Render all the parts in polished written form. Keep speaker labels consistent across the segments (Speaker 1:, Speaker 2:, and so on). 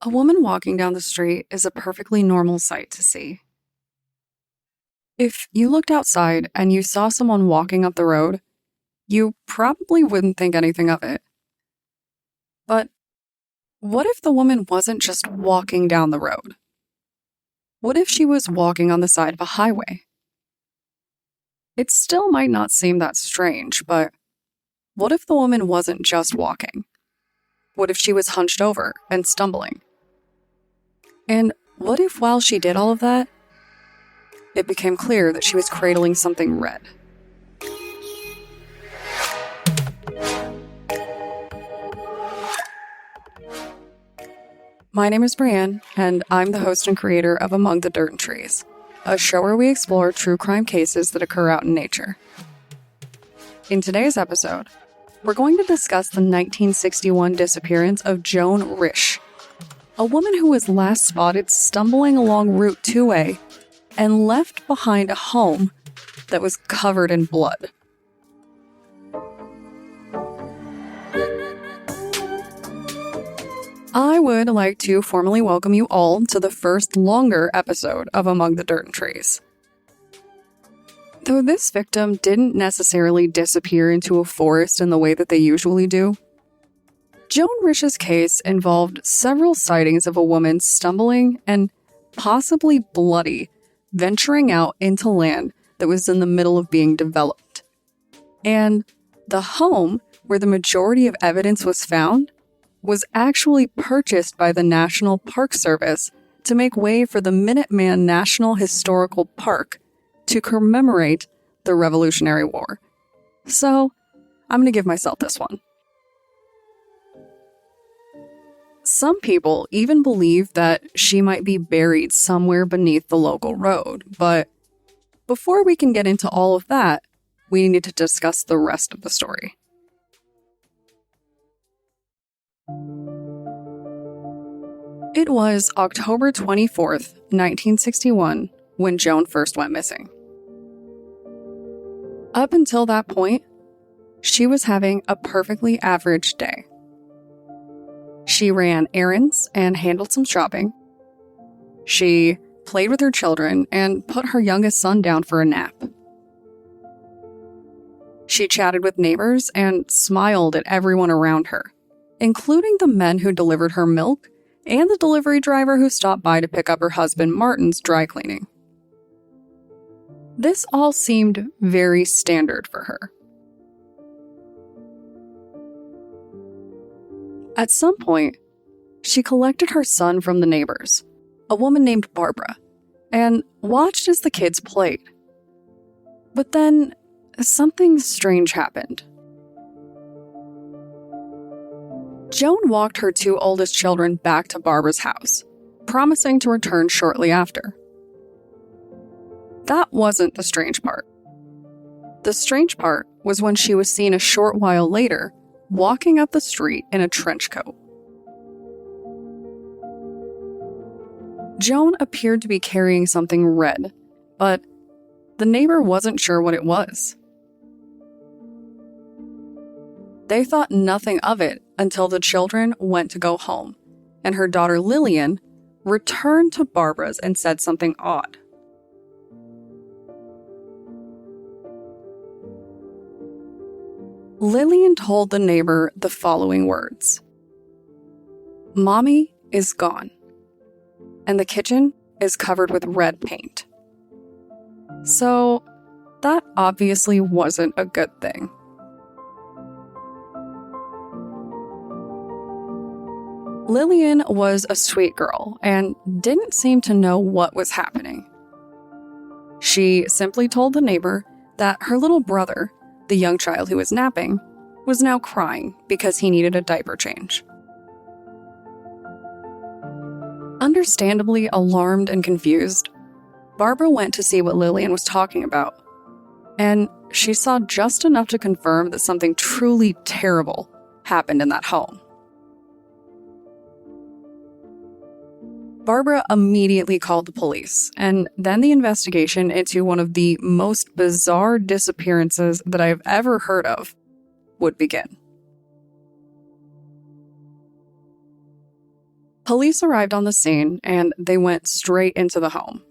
Speaker 1: A woman walking down the street is a perfectly normal sight to see. If you looked outside and you saw someone walking up the road, you probably wouldn't think anything of it. But what if the woman wasn't just walking down the road? What if she was walking on the side of a highway? It still might not seem that strange, but what if the woman wasn't just walking? What if she was hunched over and stumbling? And what if while she did all of that, it became clear that she was cradling something red? My name is BreeAnn, and I'm the host and creator of Among the Dirt and Trees, a show where we explore true crime cases that occur out in nature. In today's episode, we're going to discuss the 1961 disappearance of Joan Rische, a woman who was last spotted stumbling along Route 2A and left behind a home that was covered in blood. I would like to formally welcome you all to the first longer episode of Among the Dirt and Trees. Though this victim didn't necessarily disappear into a forest in the way that they usually do, Joan Rische's case involved several sightings of a woman stumbling and possibly bloody, venturing out into land that was in the middle of being developed. And the home where the majority of evidence was found was actually purchased by the National Park Service to make way for the Minuteman National Historical Park to commemorate the Revolutionary War. So, I'm going to give myself this one. Some people even believe that she might be buried somewhere beneath the local road, but before we can get into all of that, we need to discuss the rest of the story. It was October 24th, 1961, when Joan first went missing. Up until that point, she was having a perfectly average day. She ran errands and handled some shopping. She played with her children and put her youngest son down for a nap. She chatted with neighbors and smiled at everyone around her, including the men who delivered her milk and the delivery driver who stopped by to pick up her husband Martin's dry cleaning. This all seemed very standard for her. At some point, she collected her son from the neighbors, a woman named Barbara, and watched as the kids played. But then, something strange happened. Joan walked her two oldest children back to Barbara's house, promising to return shortly after. That wasn't the strange part. The strange part was when she was seen a short while later walking up the street in a trench coat. Joan appeared to be carrying something red, but the neighbor wasn't sure what it was. They thought nothing of it until the children went to go home, and her daughter Lillian returned to Barbara's and said something odd. Lillian told the neighbor the following words: "Mommy is gone, and the kitchen is covered with red paint." So, that obviously wasn't a good thing. Lillian was a sweet girl and didn't seem to know what was happening. She simply told the neighbor that her little brother, the young child who was napping, was now crying because he needed a diaper change. Understandably alarmed and confused, Barbara went to see what Lillian was talking about, and she saw just enough to confirm that something truly terrible happened in that home. Barbara immediately called the police, and then the investigation into one of the most bizarre disappearances that I've ever heard of would begin. Police arrived on the scene and they went straight into the home.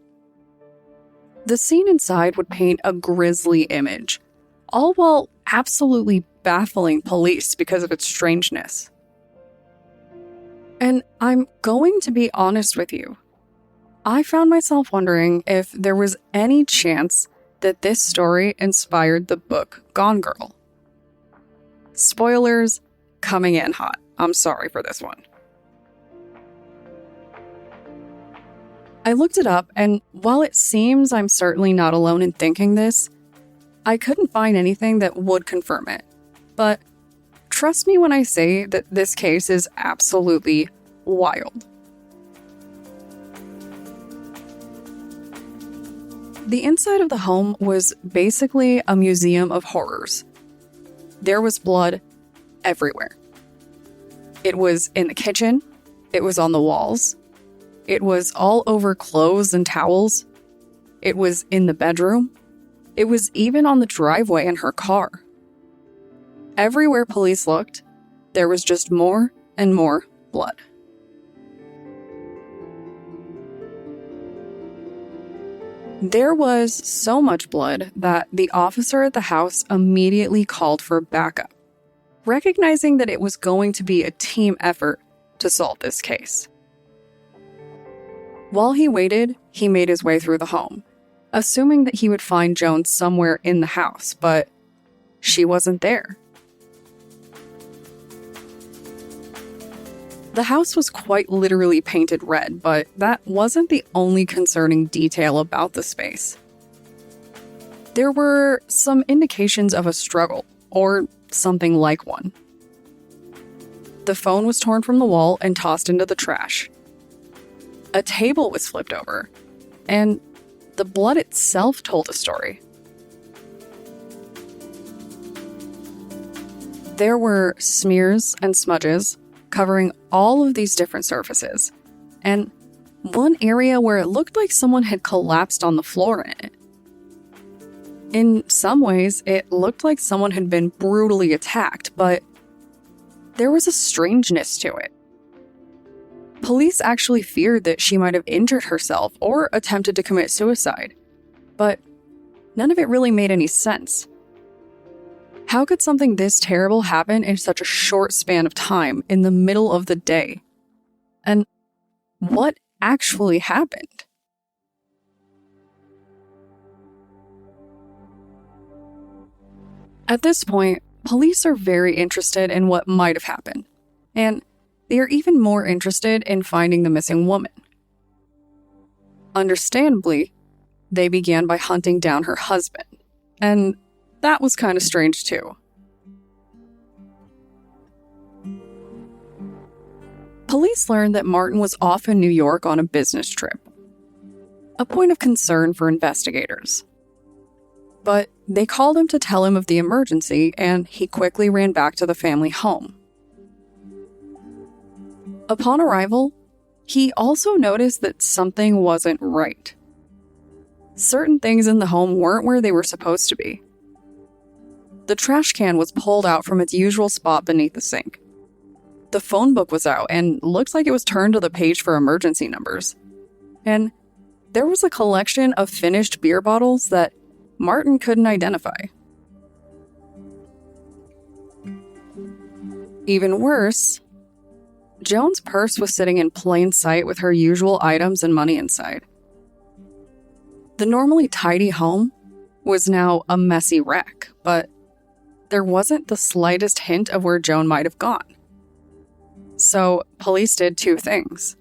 Speaker 1: The scene inside would paint a grisly image, all while absolutely baffling police because of its strangeness. And I'm going to be honest with you. I found myself wondering if there was any chance that this story inspired the book Gone Girl. Spoilers coming in hot. I'm sorry for this one. I looked it up, and while it seems I'm certainly not alone in thinking this, I couldn't find anything that would confirm it. But trust me when I say that this case is absolutely wild. The inside of the home was basically a museum of horrors. There was blood everywhere. It was in the kitchen. It was on the walls. It was all over clothes and towels. It was in the bedroom. It was even on the driveway in her car. Everywhere police looked, there was just more and more blood. There was so much blood that the officer at the house immediately called for backup, recognizing that it was going to be a team effort to solve this case. While he waited, he made his way through the home, assuming that he would find Joan somewhere in the house, but she wasn't there. The house was quite literally painted red, but that wasn't the only concerning detail about the space. There were some indications of a struggle, or something like one. The phone was torn from the wall and tossed into the trash. A table was flipped over, and the blood itself told a story. There were smears and smudges covering all of these different surfaces, and one area where it looked like someone had collapsed on the floor in it. In some ways, it looked like someone had been brutally attacked, but there was a strangeness to it. Police actually feared that she might have injured herself or attempted to commit suicide, but none of it really made any sense. How could something this terrible happen in such a short span of time in the middle of the day? And what actually happened? At this point, police are very interested in what might have happened, and they are even more interested in finding the missing woman. Understandably, they began by hunting down her husband, and that was kind of strange too. Police learned that Martin was off in New York on a business trip, a point of concern for investigators. But they called him to tell him of the emergency, and he quickly ran back to the family home. Upon arrival, he also noticed that something wasn't right. Certain things in the home weren't where they were supposed to be. The trash can was pulled out from its usual spot beneath the sink. The phone book was out and looked like it was turned to the page for emergency numbers. And there was a collection of finished beer bottles that Martin couldn't identify. Even worse, Joan's purse was sitting in plain sight with her usual items and money inside. The normally tidy home was now a messy wreck, but there wasn't the slightest hint of where Joan might have gone. So police did two things.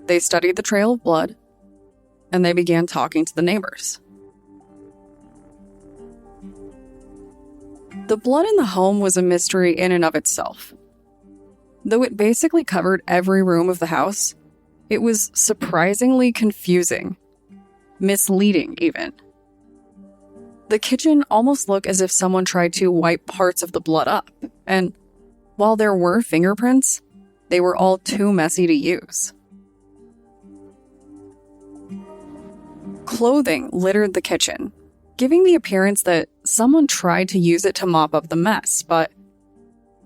Speaker 1: They studied the trail of blood, and they began talking to the neighbors. The blood in the home was a mystery in and of itself. Though it basically covered every room of the house, it was surprisingly confusing, misleading even. The kitchen almost looked as if someone tried to wipe parts of the blood up, and while there were fingerprints, they were all too messy to use. Clothing littered the kitchen, giving the appearance that someone tried to use it to mop up the mess, but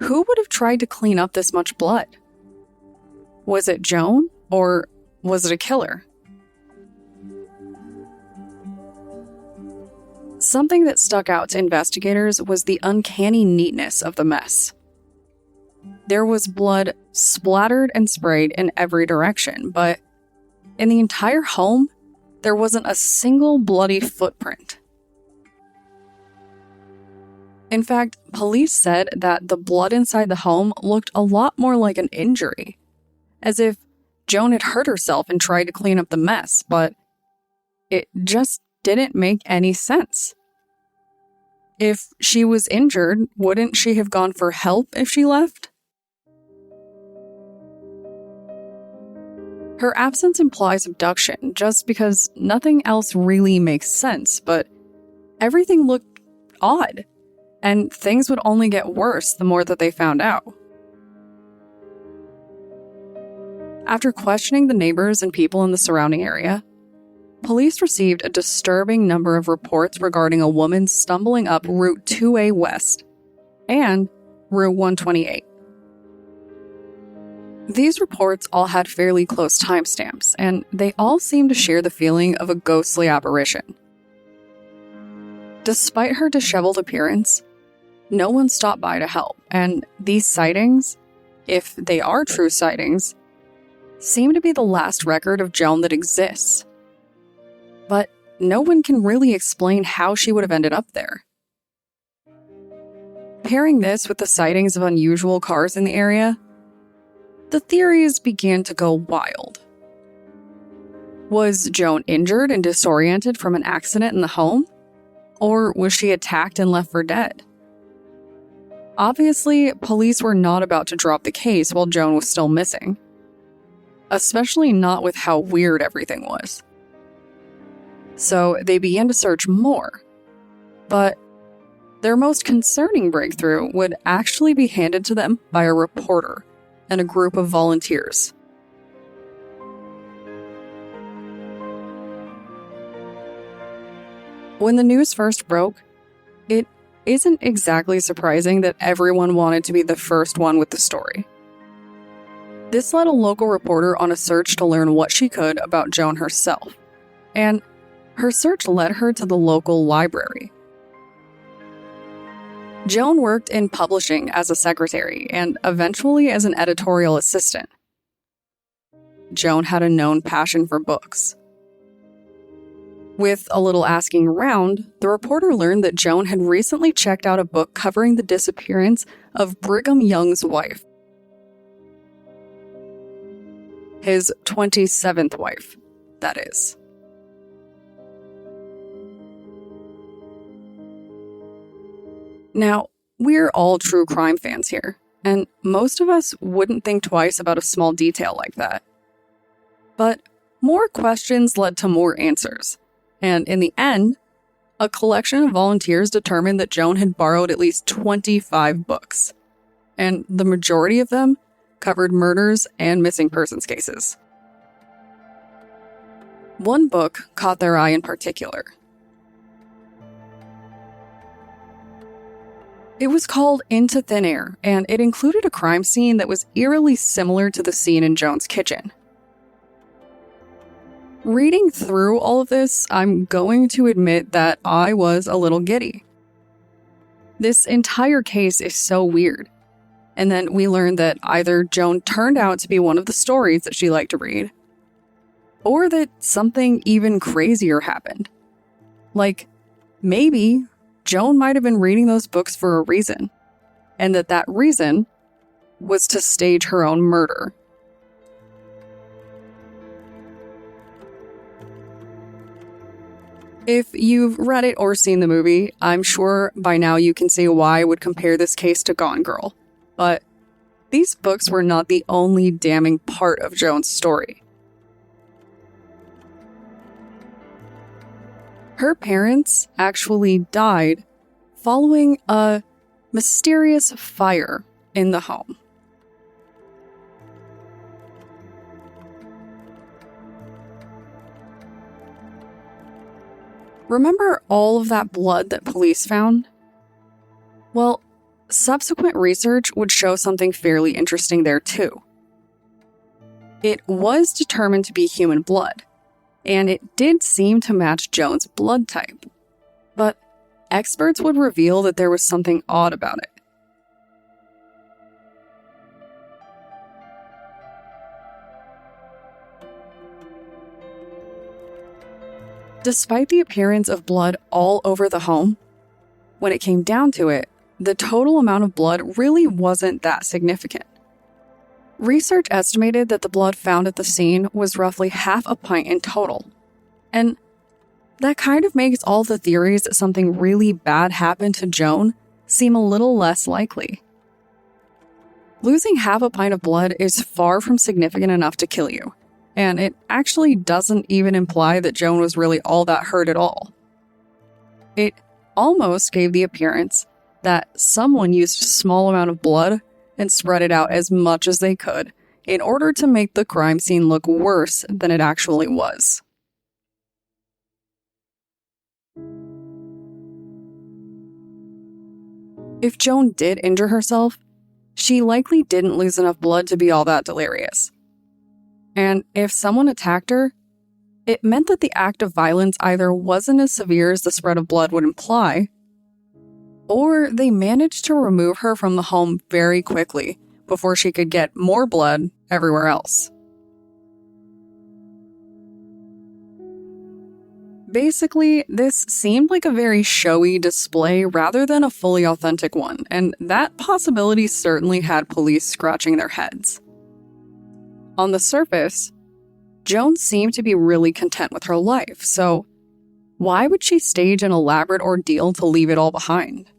Speaker 1: who would have tried to clean up this much blood? Was it Joan, or was it a killer? Something that stuck out to investigators was the uncanny neatness of the mess. There was blood splattered and sprayed in every direction, but in the entire home, there wasn't a single bloody footprint. In fact, police said that the blood inside the home looked a lot more like an injury, as if Joan had hurt herself and tried to clean up the mess, but it just didn't make any sense. If she was injured, wouldn't she have gone for help if she left? Her absence implies abduction just because nothing else really makes sense, but everything looked odd, and things would only get worse the more that they found out. After questioning the neighbors and people in the surrounding area, police received a disturbing number of reports regarding a woman stumbling up Route 2A West and Route 128. These reports all had fairly close timestamps, and they all seemed to share the feeling of a ghostly apparition. Despite her disheveled appearance, no one stopped by to help, and these sightings, if they are true sightings, seem to be the last record of Joan that exists. But no one can really explain how she would have ended up there. Pairing this with the sightings of unusual cars in the area, the theories began to go wild. Was Joan injured and disoriented from an accident in the home? Or was she attacked and left for dead? Obviously, police were not about to drop the case while Joan was still missing. Especially not with how weird everything was. So they began to search more. But their most concerning breakthrough would actually be handed to them by a reporter and a group of volunteers. When the news first broke, it isn't exactly surprising that everyone wanted to be the first one with the story. This led a local reporter on a search to learn what she could about Joan herself, and her search led her to the local library. Joan worked in publishing as a secretary and eventually as an editorial assistant. Joan had a known passion for books. With a little asking around, the reporter learned that Joan had recently checked out a book covering the disappearance of Brigham Young's wife. His 27th wife, that is. Now, we're all true crime fans here, and most of us wouldn't think twice about a small detail like that. But more questions led to more answers, and in the end, a collection of volunteers determined that Joan had borrowed at least 25 books, and the majority of them covered murders and missing persons cases. One book caught their eye in particular. It was called Into Thin Air, and it included a crime scene that was eerily similar to the scene in Joan's kitchen. Reading through all of this, I'm going to admit that I was a little giddy. This entire case is so weird. And then we learned that either Joan turned out to be one of the stories that she liked to read, or that something even crazier happened. Like, maybe Joan might have been reading those books for a reason, and that reason was to stage her own murder. If you've read it or seen the movie, I'm sure by now you can see why I would compare this case to Gone Girl. But these books were not the only damning part of Joan's story. Her parents actually died following a mysterious fire in the home. Remember all of that blood that police found? Well, subsequent research would show something fairly interesting there too. It was determined to be human blood, and it did seem to match Joan's blood type. But experts would reveal that there was something odd about it. Despite the appearance of blood all over the home, when it came down to it, the total amount of blood really wasn't that significant. Research estimated that the blood found at the scene was roughly half a pint in total. And that kind of makes all the theories that something really bad happened to Joan seem a little less likely. Losing half a pint of blood is far from significant enough to kill you, and it actually doesn't even imply that Joan was really all that hurt at all. It almost gave the appearance that someone used a small amount of blood and spread it out as much as they could in order to make the crime scene look worse than it actually was. If Joan did injure herself, she likely didn't lose enough blood to be all that delirious. And if someone attacked her, it meant that the act of violence either wasn't as severe as the spread of blood would imply, or they managed to remove her from the home very quickly before she could get more blood everywhere else. Basically, this seemed like a very showy display rather than a fully authentic one, and that possibility certainly had police scratching their heads. On the surface, Joan seemed to be really content with her life, so why would she stage an elaborate ordeal to leave it all behind?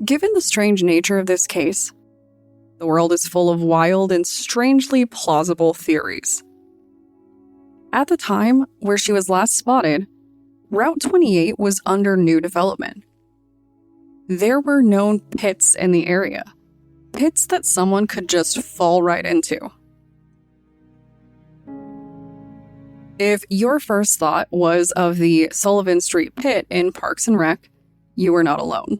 Speaker 1: Given the strange nature of this case, the world is full of wild and strangely plausible theories. At the time where she was last spotted, Route 28 was under new development. There were known pits in the area, pits that someone could just fall right into. If your first thought was of the Sullivan Street pit in Parks and Rec, you were not alone.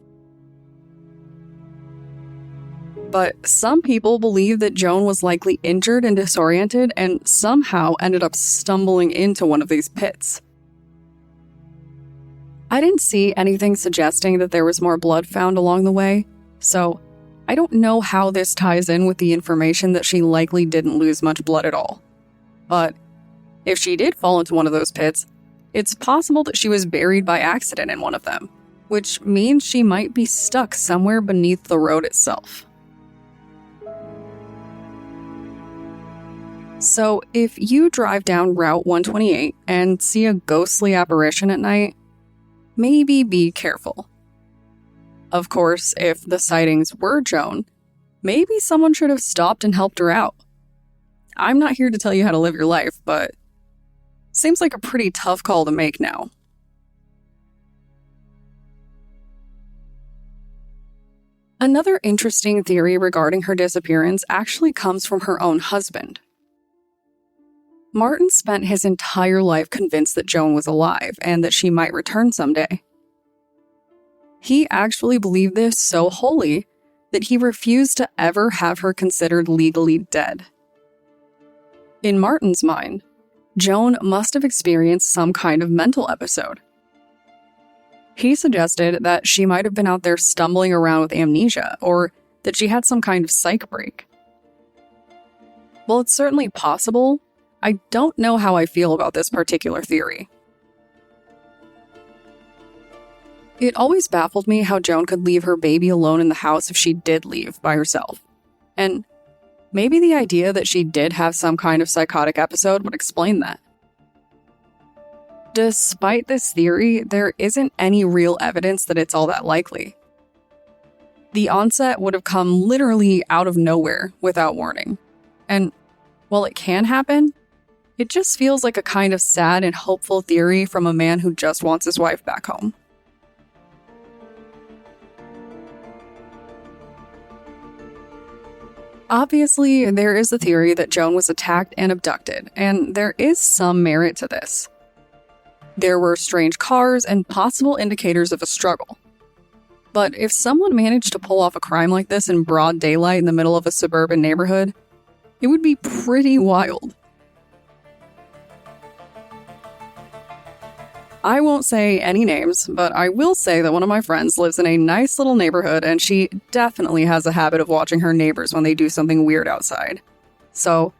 Speaker 1: But some people believe that Joan was likely injured and disoriented and somehow ended up stumbling into one of these pits. I didn't see anything suggesting that there was more blood found along the way, so I don't know how this ties in with the information that she likely didn't lose much blood at all. But if she did fall into one of those pits, it's possible that she was buried by accident in one of them, which means she might be stuck somewhere beneath the road itself. So if you drive down Route 128 and see a ghostly apparition at night, maybe be careful. Of course, if the sightings were Joan, maybe someone should have stopped and helped her out. I'm not here to tell you how to live your life, but seems like a pretty tough call to make now. Another interesting theory regarding her disappearance actually comes from her own husband. Martin spent his entire life convinced that Joan was alive and that she might return someday. He actually believed this so wholly that he refused to ever have her considered legally dead. In Martin's mind, Joan must have experienced some kind of mental episode. He suggested that she might have been out there stumbling around with amnesia, or that she had some kind of psych break. While it's certainly possible, I don't know how I feel about this particular theory. It always baffled me how Joan could leave her baby alone in the house if she did leave by herself. And maybe the idea that she did have some kind of psychotic episode would explain that. Despite this theory, there isn't any real evidence that it's all that likely. The onset would have come literally out of nowhere without warning. And while it can happen, it just feels like a kind of sad and hopeful theory from a man who just wants his wife back home. Obviously, there is the theory that Joan was attacked and abducted, and there is some merit to this. There were strange cars and possible indicators of a struggle. But if someone managed to pull off a crime like this in broad daylight in the middle of a suburban neighborhood, it would be pretty wild. I won't say any names, but I will say that one of my friends lives in a nice little neighborhood and she definitely has a habit of watching her neighbors when they do something weird outside. So,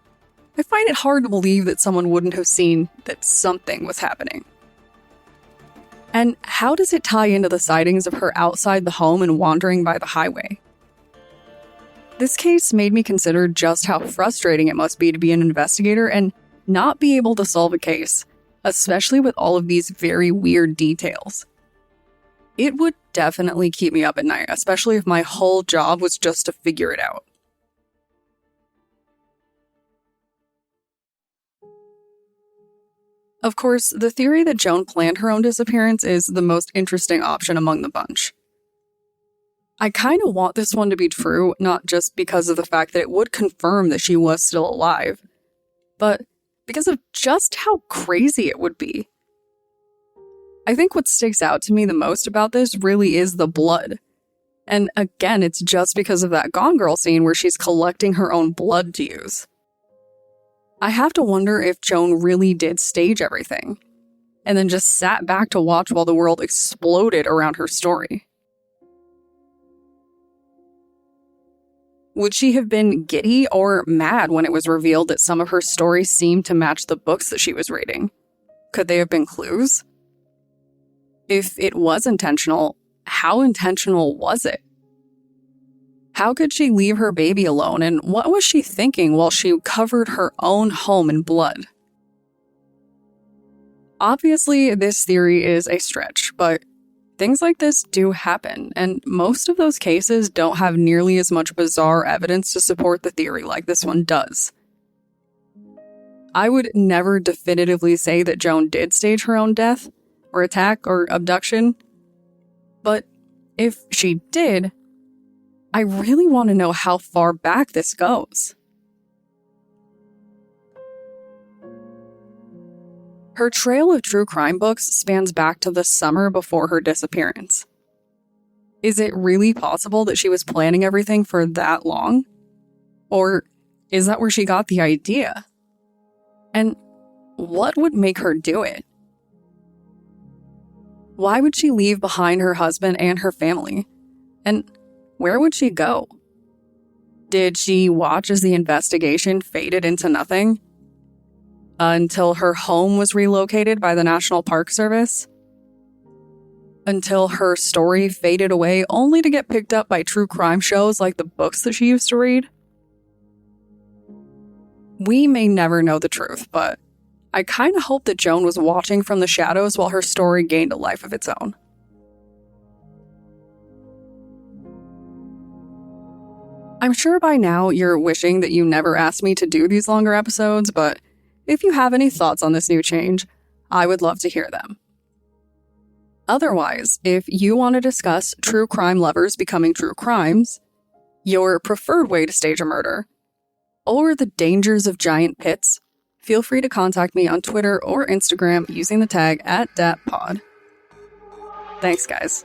Speaker 1: I find it hard to believe that someone wouldn't have seen that something was happening. And how does it tie into the sightings of her outside the home and wandering by the highway? This case made me consider just how frustrating it must be to be an investigator and not be able to solve a case, especially with all of these very weird details. It would definitely keep me up at night, especially if my whole job was just to figure it out. Of course, the theory that Joan planned her own disappearance is the most interesting option among the bunch. I kind of want this one to be true, not just because of the fact that it would confirm that she was still alive, but because of just how crazy it would be. I think what sticks out to me the most about this really is the blood. And again, it's just because of that Gone Girl scene where she's collecting her own blood to use. I have to wonder if Joan really did stage everything, and then just sat back to watch while the world exploded around her story. Would she have been giddy or mad when it was revealed that some of her stories seemed to match the books that she was reading? Could they have been clues? If it was intentional, how intentional was it? How could she leave her baby alone, and what was she thinking while she covered her own home in blood? Obviously, this theory is a stretch, but things like this do happen, and most of those cases don't have nearly as much bizarre evidence to support the theory like this one does. I would never definitively say that Joan did stage her own death, or attack, or abduction, but if she did, I really want to know how far back this goes. Her trail of true crime books spans back to the summer before her disappearance. Is it really possible that she was planning everything for that long? Or is that where she got the idea? And what would make her do it? Why would she leave behind her husband and her family? And where would she go? Did she watch as the investigation faded into nothing? Until her home was relocated by the National Park Service? Until her story faded away only to get picked up by true crime shows like the books that she used to read? We may never know the truth, but I kind of hope that Joan was watching from the shadows while her story gained a life of its own. I'm sure by now you're wishing that you never asked me to do these longer episodes, but if you have any thoughts on this new change, I would love to hear them. Otherwise, if you want to discuss true crime lovers becoming true crimes, your preferred way to stage a murder, or the dangers of giant pits, feel free to contact me on Twitter or Instagram using the tag @DatPod. Thanks, guys.